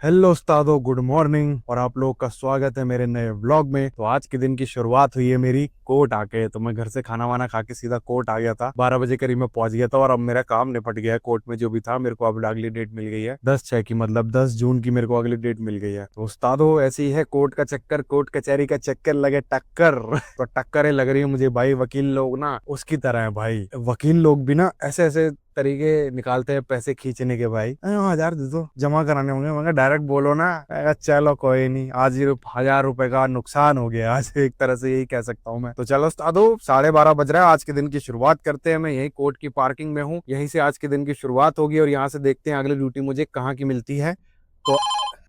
Hello उस्तादो, good morning और आप लोगों का स्वागत है मेरे नए व्लॉग में। तो आज के दिन की शुरुआत हुई है मेरी कोर्ट आके। तो मैं घर से खाना वाना खा के सीधा कोर्ट आ गया था। 12 बजे करीब मैं पहुंच गया था और अब मेरा काम निपट गया है। कोर्ट में जो भी था मेरे को अब अगली डेट मिल गई है 10/6 की, मतलब 10 जून की मेरे को अगली डेट मिल गई है। तो उस्तादो ऐसे ही है, कोर्ट का चक्कर, कोर्ट कचहरी का चक्कर लगे टक्कर तो टक्करें लग रही है मुझे भाई। वकील लोग ना उसकी तरह है भाई। वकील लोग भी ना ऐसे ऐसे तरीके निकालते हैं पैसे खींचने के भाई। 1000 दे दो, जमा कराने होंगे। मगर डायरेक्ट बोलो ना। चलो कोई नहीं, आज ये 1000 रुपए का नुकसान हो गया आज, एक तरह से यही कह सकता हूँ मैं। तो चलो उस्तादो, 12:30 बज रहा है, आज के दिन की शुरुआत करते हैं। मैं यही कोर्ट की पार्किंग में हूँ, यहीं से आज के दिन की शुरुआत होगी और यहाँ से देखते हैं अगली ड्यूटी मुझे कहाँ की मिलती है।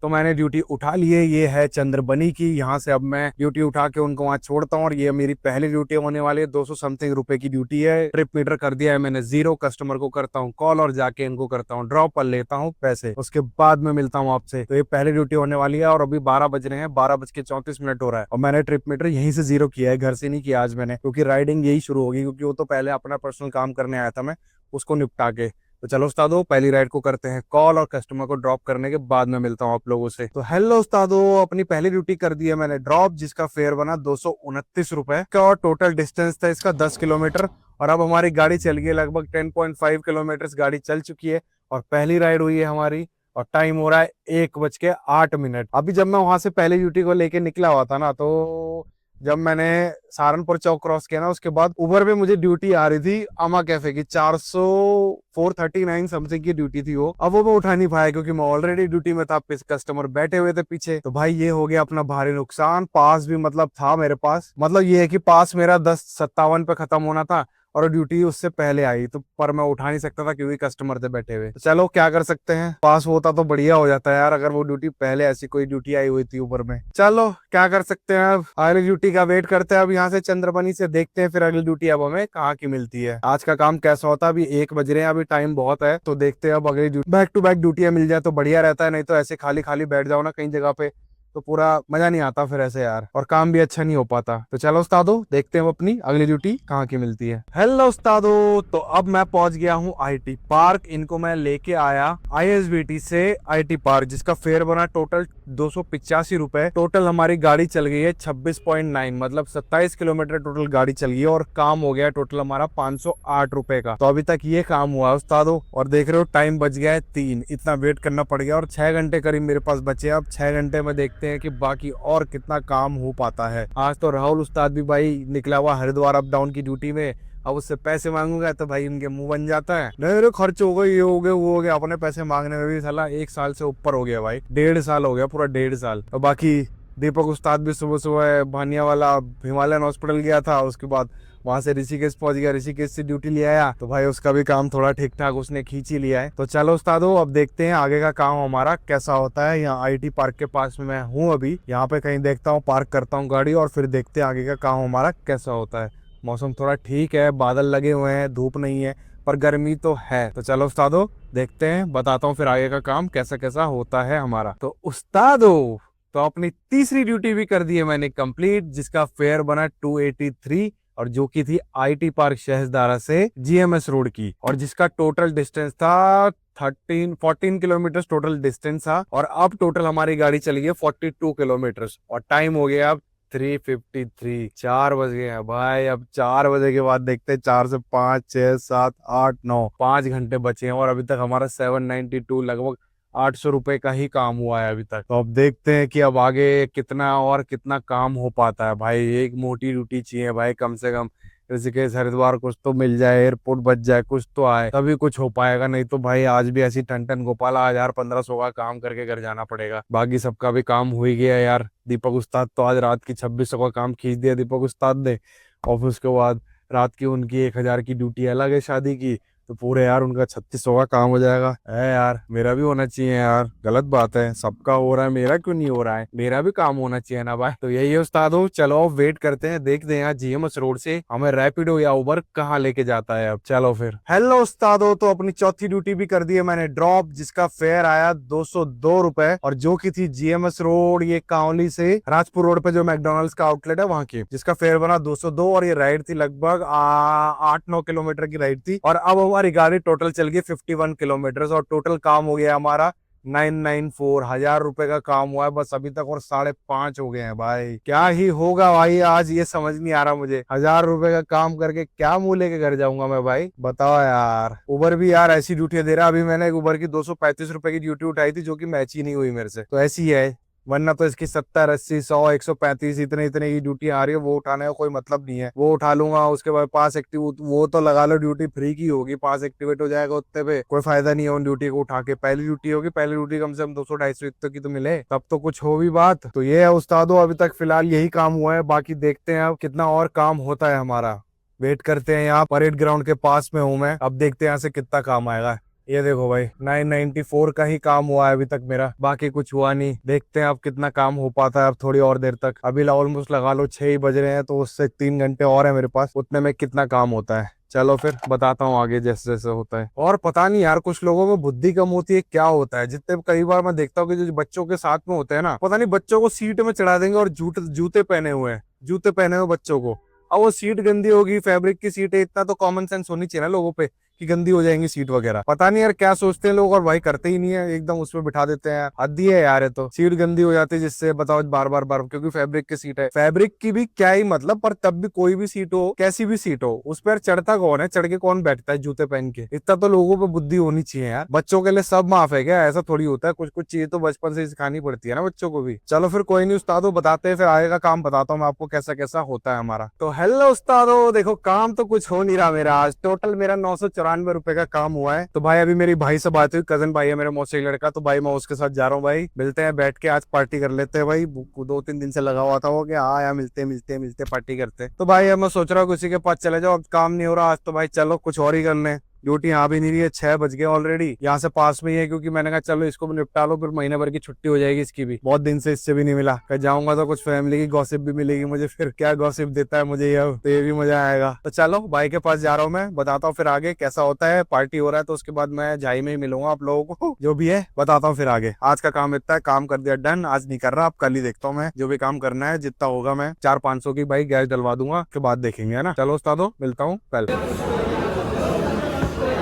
तो मैंने ड्यूटी उठा ली है, ये है चंद्रबनी की। यहाँ से अब मैं ड्यूटी उठा के उनको वहां छोड़ता हूँ और ये मेरी पहली ड्यूटी होने वाली है। 200 समथिंग रुपए की ड्यूटी है। ट्रिप मीटर कर दिया है मैंने 0। कस्टमर को करता हूँ कॉल और जाके इनको करता हूँ ड्रॉप पर लेता हूँ पैसे, उसके बाद में मिलता हूँ आपसे। तो ये पहली ड्यूटी होने वाली है और अभी 12 बज रहे हैं, 12:34 हो रहा है और मैंने ट्रिप मीटर यहीं से 0 किया है, घर से नहीं किया आज मैंने, क्योंकि राइडिंग यही शुरू होगी। क्योंकि वो तो पहले अपना पर्सनल काम करने आया था मैं, उसको निपटा के। तो चलो उस्तादो, पहली राइड को करते हैं कॉल और कस्टमर को ड्रॉप करने के बाद में मिलता हूँ आप लोगों से। तो हेलो उस्तादो, अपनी पहली ड्यूटी कर दी है मैंने ड्रॉप, जिसका फेयर बना 229 रुपए का और टोटल डिस्टेंस था इसका 10 किलोमीटर। और अब हमारी गाड़ी चल गई लगभग 10.5 किलोमीटर गाड़ी चल चुकी है और पहली राइड हुई है हमारी। और टाइम हो रहा है 1:08। अभी जब मैं वहां से पहली ड्यूटी को लेके निकला हुआ था ना, तो जब मैंने सहारनपुर चौक क्रॉस किया ना, उसके बाद उबर पे मुझे ड्यूटी आ रही थी अमा कैफे की। 439 समथिंग की ड्यूटी थी वो। अब वो मैं उठा नहीं पाया क्योंकि मैं ऑलरेडी ड्यूटी में था, कस्टमर बैठे हुए थे पीछे। तो भाई ये हो गया अपना भारी नुकसान। पास भी मतलब था मेरे पास, मतलब ये है कि पास मेरा 10:57 पे खत्म होना था और ड्यूटी उससे पहले आई, तो पर मैं उठा नहीं सकता था क्योंकि कस्टमर थे बैठे हुए। तो चलो क्या कर सकते हैं, पास होता तो बढ़िया हो जाता है यार, अगर वो ड्यूटी पहले ऐसी कोई ड्यूटी आई हुई थी ऊपर में। चलो क्या कर सकते हैं, अब अगली ड्यूटी का वेट करते हैं। अब यहाँ से चंद्रबनी से देखते हैं फिर अगली ड्यूटी अब हमें कहाँ की मिलती है, आज का काम कैसा होता है। अभी 1 बज रहे हैं, अभी टाइम बहुत है। तो देखते हैं अब अगली ड्यूटी, बैक टू बैक ड्यूटियां मिल जाए तो बढ़िया रहता है, नहीं तो ऐसे खाली खाली बैठ जाओ ना कहीं जगह पे तो पूरा मजा नहीं आता फिर ऐसे यार, और काम भी अच्छा नहीं हो पाता। तो चलो उस्तादो, देखते हैं अपनी अगली ड्यूटी कहाँ की मिलती है। हेलो उस्तादो, तो अब मैं पहुंच गया हूँ आईटी पार्क। इनको मैं लेके आया आईएसबीटी से आईटी पार्क, जिसका फेयर बना टोटल 285 रुपए। टोटल हमारी गाड़ी चल गई है 26.9, मतलब 27 किलोमीटर टोटल गाड़ी चल गई है और काम हो गया टोटल हमारा 508 रुपए का। तो अभी तक ये काम हुआ उस्तादो, और देख रहे हो टाइम बच गया है 3। इतना वेट करना पड़ गया और 6 घंटे करीब मेरे पास बचे। अब 6 घंटे में देखते हैं कि बाकी और कितना काम हो पाता है। आज तो राहुल उस्ताद भी भाई निकला हुआ हरिद्वार अप डाउन की ड्यूटी में। अब उससे पैसे मांगूंगा तो भाई उनके मुंह बन जाता है, नहीं रे खर्च हो गए, ये हो गया वो हो गया। अपने पैसे मांगने में भी साला 1 साल से ऊपर हो गया भाई, 1.5 साल हो गया, पूरा 1.5 साल। और बाकी दीपक उस्ताद भी सुबह सुबह भानिया वाला हिमालयन हॉस्पिटल गया था, उसके बाद वहां से ऋषिकेश पहुंच गया, ऋषिकेश से ड्यूटी ले आया। तो भाई उसका भी काम थोड़ा ठीक ठाक उसने खींच ही लिया है। तो चलो उस्तादो, अब देखते हैं आगे का काम हमारा कैसा होता है। यहाँ आईटी पार्क के पास में मैं हूँ अभी, यहाँ पे कहीं देखता हूँ, पार्क करता हूँ गाड़ी और फिर देखते हैं आगे का काम हमारा कैसा होता है। मौसम थोड़ा ठीक है, बादल लगे हुए हैं, धूप नहीं है, पर गर्मी तो है। तो चलो उस्तादो, देखते हैं, बताता हूँ फिर आगे का काम कैसा कैसा होता है हमारा। तो उस्तादो, तो अपनी तीसरी ड्यूटी भी कर दी है मैंने कंप्लीट, जिसका फेयर बना 283 और जो की थी आईटी पार्क शहजदारा से जीएमएस रोड की, और जिसका टोटल डिस्टेंस था 14 किलोमीटर टोटल डिस्टेंस था। और अब टोटल हमारी गाड़ी चली है 42 किलोमीटर और टाइम हो गया अब 3:53। 4 बज गए हैं भाई। अब 4 बजे के बाद देखते हैं, 4 से 5, 6, 7, 8, 9, 5 घंटे बचे हैं और अभी तक हमारा 792 लगभग 800 रुपए का ही काम हुआ है अभी तक। तो अब देखते हैं कि अब आगे कितना और कितना काम हो पाता है भाई। एक मोटी ड्यूटी चाहिए भाई, कम से कम ऋषिकेश हरिद्वार कुछ तो मिल जाए, एयरपोर्ट बच जाए, कुछ तो आए तभी कुछ हो पाएगा। नहीं तो भाई आज भी ऐसी टन टन गोपाला 1000-1500 का काम करके घर जाना पड़ेगा। बाकी सबका भी काम हो ही गया यार। दीपक उस्ताद तो आज रात की 2600 का काम खींच दिया दीपक उस्ताद ने, और फिर उसके बाद रात की उनकी 1000 की ड्यूटी अलग है शादी की, तो पूरे यार उनका 3600 का काम हो जाएगा। है यार, मेरा भी होना चाहिए यार, गलत बात है, सबका हो रहा है, मेरा क्यों नहीं हो रहा है, मेरा भी काम होना चाहिए ना भाई। तो यही है उस्ताद हो, चलो वेट करते हैं, देखते हैं जीएमएस रोड से हमें रैपिडो या उबर कहाँ लेके जाता है। अब चलो फिर। हेलो उस्ताद हो, तो अपनी चौथी ड्यूटी भी कर दी है मैंने ड्रॉप, जिसका फेयर आया 202 रुपए और जो की थी जीएमएस रोड, ये कांवली से राजपुर रोड पे जो मैकडोनल्ड्स का आउटलेट है वहां की, जिसका फेयर बना 202। और ये राइड थी लगभग 8-9 किलोमीटर की राइड थी। और अब हमारी गाड़ी टोटल चल गई 51 किलोमीटर और टोटल काम हो गया हमारा 994 1000 रुपए का काम हुआ है बस अभी तक और 5.5 हो गए हैं भाई। क्या ही होगा भाई आज, ये समझ नहीं आ रहा मुझे। 1000 रुपए का काम करके क्या मुंह लेके घर जाऊंगा मैं भाई, बताओ यार। उबर भी यार ऐसी ड्यूटी दे रहा है। अभी मैंने एक उबर की 235 रुपए की ड्यूटी उठाई थी जो कि मैच ही नहीं हुई मेरे से, तो ऐसी है। वरना तो इसकी 70 80 100 135 इतने इतने की ड्यूटी आ रही है, वो उठाने का कोई मतलब नहीं है। वो उठा लूंगा, उसके बाद पास एक्टिव, वो तो लगा लो ड्यूटी फ्री की होगी, पास एक्टिवेट हो जाएगा उतने पे, कोई फायदा नहीं है उन ड्यूटी को उठा के। पहली ड्यूटी होगी, पहली ड्यूटी कम से कम 200 250 इतने की तो मिले, तब तो कुछ हो भी बात। तो ये है उस्तादो, अभी तक फिलहाल यही काम हुआ है, बाकी देखते हैं अब कितना और काम होता है हमारा। वेट करते हैं, यहाँ परेड ग्राउंड के पास में हूँ मैं, अब देखते हैं यहाँ से कितना काम आएगा। ये देखो भाई 994 का ही काम हुआ है अभी तक मेरा, बाकी कुछ हुआ नहीं। देखते हैं अब कितना काम हो पाता है अब थोड़ी और देर तक। अभी ऑलमोस्ट लगा लो 6 ही बज रहे हैं, तो उससे 3 घंटे और है मेरे पास, उतने में कितना काम होता है। चलो फिर बताता हूँ आगे जैसे जैसे होता है। और पता नहीं यार, कुछ लोगों में बुद्धि कम होती है, क्या होता है। जितने कई बार मैं देखता हूँ कि जो बच्चों के साथ में होते हैं ना, पता नहीं बच्चों को सीट में चढ़ा देंगे और जूते पहने हुए हैं, जूते पहने हुए बच्चों को। अब वो सीट गंदी होगी, फैब्रिक की सीट है, इतना तो कॉमन सेंस होनी चाहिए ना लोगों पे कि गंदी हो जाएंगी सीट वगैरह। पता नहीं यार क्या सोचते हैं लोग, और भाई करते ही नहीं है, एकदम उसमें बिठा देते हैं। हद ही है यार, ये तो सीट गंदी हो जाती है जिससे, बताओ बार बार बार, क्योंकि फैब्रिक की सीट है। फैब्रिक की भी क्या ही मतलब, पर तब भी कोई भी सीट हो, कैसी भी सीट हो, उस पर चढ़ता कौन है, चढ़ के कौन बैठता है जूते पहन के। इतना तो लोगों पे बुद्धि होनी चाहिए यार। बच्चों के लिए सब माफ है क्या? ऐसा थोड़ी होता है, कुछ कुछ चीजें तो बचपन से सिखानी पड़ती है ना बच्चों को भी। चलो फिर कोई नहीं उस्तादो, बताते हैं फिर आगे का काम, बताता हूँ मैं आपको कैसा कैसा होता है हमारा। तो हेलो उस्तादो, देखो काम तो कुछ हो नहीं रहा मेरा आज। टोटल मेरा 994 रुपए का काम हुआ है। तो भाई अभी मेरी भाई से बात हुई, कजन भाई है मेरे मौसी लड़का, तो भाई मैं उसके साथ जा रहा हूँ। भाई मिलते हैं, बैठ के आज पार्टी कर लेते हैं भाई। 2 3 दिन से लगा हुआ था वो कि हाँ यार मिलते मिलते मिलते पार्टी करते। तो भाई अब मैं सोच रहा हूँ किसी के पास चले जाओ, अब काम नहीं हो रहा आज, तो भाई चलो कुछ और ही कर लें। ड्यूटी यहाँ भी नहीं रही है, 6 बज गए ऑलरेडी। यहाँ से पास में ही है, क्योंकि मैंने कहा चलो इसको भी निपटा लो, फिर महीने भर की छुट्टी हो जाएगी इसकी भी। बहुत दिन से इससे भी नहीं मिला, कहीं जाऊंगा तो कुछ फैमिली की गॉसिप भी मिलेगी मुझे, फिर क्या गॉसिप देता है मुझे ये, तो ये भी मजा आएगा। तो चलो भाई के पास जा रहा हूँ मैं, बताता हूँ फिर आगे कैसा होता है। पार्टी हो रहा है तो उसके बाद मैं झाई में ही मिलूंगा आप लोगों को, जो भी है बताता हूँ फिर आगे। आज का काम इतना है, काम कर दिया डन, आज नहीं कर रहा, अब कल ही देखता हूँ मैं, जो भी काम करना है जितना होगा मैं 400 500 की भाई गैस डलवा दूंगा, उसके बाद देखेंगे, है ना। चलो उस्तादो मिलता हूँ कल।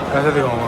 कैसे दिखाऊंगा?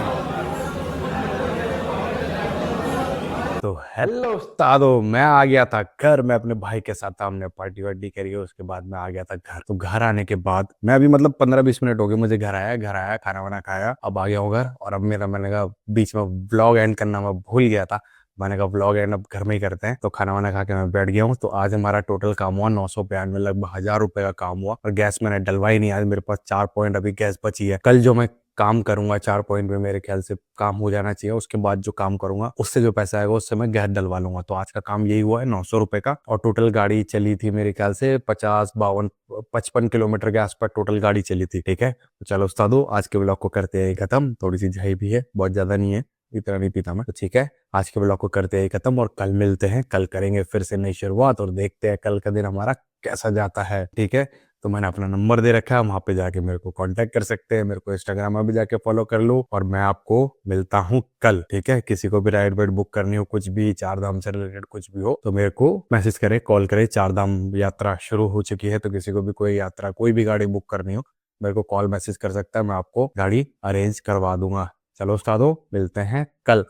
तो हेलो उस्तादो, मैं आ गया था घर। मैं अपने भाई के साथ था, हमने पार्टी वार्टी करी है, उसके बाद मैं आ गया था घर। तो घर आने के बाद मैं अभी मतलब 15 20 मिनट हो गए मुझे घर आया खाना वाना खाया, अब आ गया हूँ घर। और अब मेरा, मैंने कहा बीच में व्लॉग एंड करना मैं भूल गया था, मैंने कहा व्लॉग एंड अब घर में ही करते हैं। तो खाना वाना खा के मैं बैठ गया हूँ। तो आज हमारा टोटल काम हुआ 992, लगभग 1000 रुपए का काम हुआ। और गैस मैंने डलवाई नहीं, आज मेरे पास 4 पॉइंट अभी गैस बची है। कल जो मैं काम करूंगा 4 पॉइंट में मेरे ख्याल से काम हो जाना चाहिए, उसके बाद जो काम करूंगा उससे जो पैसा आएगा उससे मैं गैस डलवा लूंगा। तो आज का काम यही हुआ है 900 रुपए का। और टोटल गाड़ी चली थी मेरे ख्याल से 50 52 55 किलोमीटर के आसपास टोटल गाड़ी चली थी। ठीक है, तो चलो उस्तादो आज के ब्लॉग को करते हैं खत्म। थोड़ी सी झाई भी है, बहुत ज्यादा नहीं है, इतना नहीं पीता मैं, तो ठीक है आज के ब्लॉग को करते हैं खत्म। और कल मिलते हैं, कल करेंगे फिर से नई शुरुआत और देखते हैं कल का दिन हमारा कैसा जाता है। ठीक है, तो मैंने अपना नंबर दे रखा है, वहां पे जाके मेरे को कांटेक्ट कर सकते हैं, मेरे को इंस्टाग्राम में भी जाके फॉलो कर लो। और मैं आपको मिलता हूँ कल। ठीक है, किसी को भी राइड वाइड बुक करनी हो, कुछ भी चार धाम से रिलेटेड कुछ भी हो, तो मेरे को मैसेज करे, कॉल करे। चार धाम यात्रा शुरू हो चुकी है, तो किसी को भी कोई यात्रा, कोई भी गाड़ी बुक करनी हो, मेरे को कॉल मैसेज कर सकता है, मैं आपको गाड़ी अरेंज करवा दूंगा। चलो उस्तादो मिलते हैं कल।